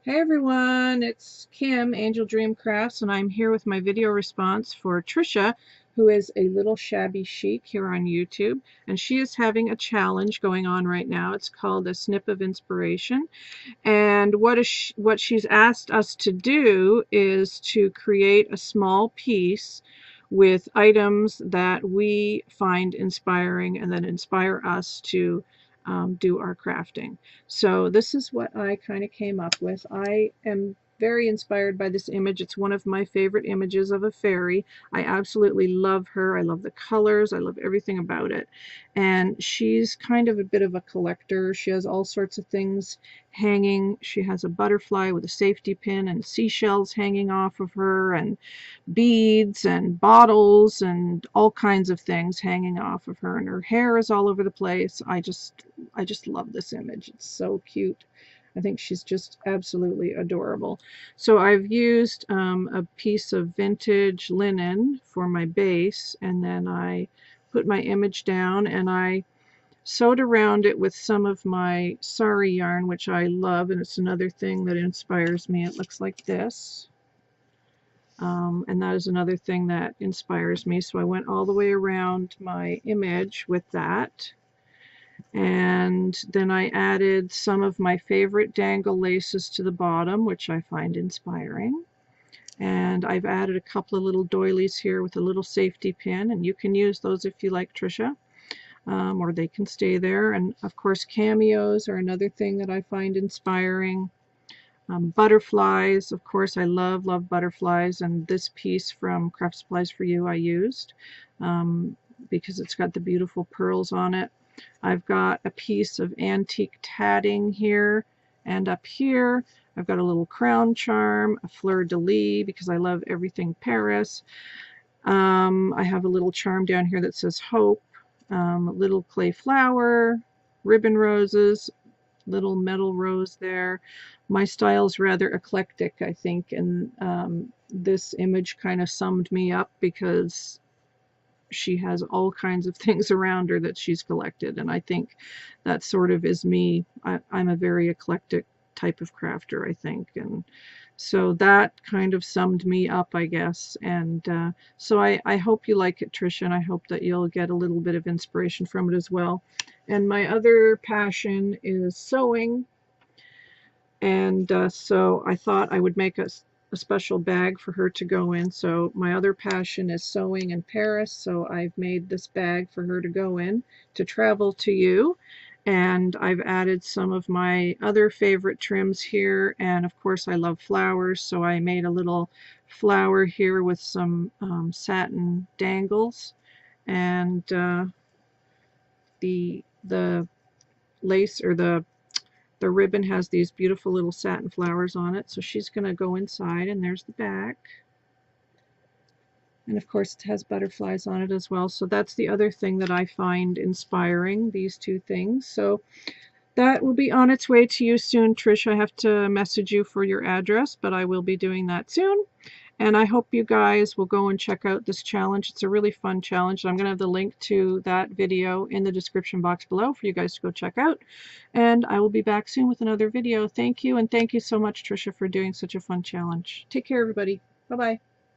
Hey everyone, it's Kim, Angel Dream Crafts, and I'm here with my video response for Tricia, who is a Little Shabby Chic here on YouTube, and she is having a challenge going on right now. It's called a Snip of Inspiration, and what she's asked us to do is to create a small piece with items that we find inspiring and that inspire us to do our crafting. So this is what I kind of came up with. I am very inspired by this image. It's one of my favorite images of a fairy. I absolutely love her. I love the colors. I love everything about it. And she's kind of a bit of a collector. She has all sorts of things hanging. She has a butterfly with a safety pin and seashells hanging off of her, and beads and bottles and all kinds of things hanging off of her, and her hair is all over the place. I just love this image. It's so cute. I think she's just absolutely adorable. So I've used a piece of vintage linen for my base, and then I put my image down and I sewed around it with some of my sari yarn, which I love, and it's another thing that inspires me. It looks like this. And that is another thing that inspires me. So I went all the way around my image with that. And then I added some of my favorite dangle laces to the bottom, which I find inspiring. And I've added a couple of little doilies here with a little safety pin, and you can use those if you like, Tricia, or they can stay there. And of course, cameos are another thing that I find inspiring. Butterflies, of course, I love butterflies, and this piece from Craft Supplies for You I used because it's got the beautiful pearls on it. I've got a piece of antique tatting here, and up here I've got a little crown charm, a fleur-de-lis because I love everything Paris. I have a little charm down here that says hope, a little clay flower, ribbon roses, little metal rose there. My style's rather eclectic, I think, and this image kind of summed me up because she has all kinds of things around her that she's collected, and I think that sort of is me. I'm a very eclectic type of crafter, I think, and so that kind of summed me up, I guess. And so I hope you like it, Tricia, and I hope that you'll get a little bit of inspiration from it as well. And my other passion is sewing, and so I thought I would make a special bag for her to go in. So my other passion is sewing in Paris, so I've made this bag for her to go in to travel to you. And I've added some of my other favorite trims here, and of course I love flowers, so I made a little flower here with some satin dangles, and the lace, or the ribbon, has these beautiful little satin flowers on it. So she's going to go inside, and there's the back. And of course it has butterflies on it as well. So that's the other thing that I find inspiring, these two things. So that will be on its way to you soon, Trish. I have to message you for your address, but I will be doing that soon. And I hope you guys will go and check out this challenge. It's a really fun challenge. I'm going to have the link to that video in the description box below for you guys to go check out. And I will be back soon with another video. Thank you, and thank you so much, Tricia, for doing such a fun challenge. Take care, everybody. Bye-bye.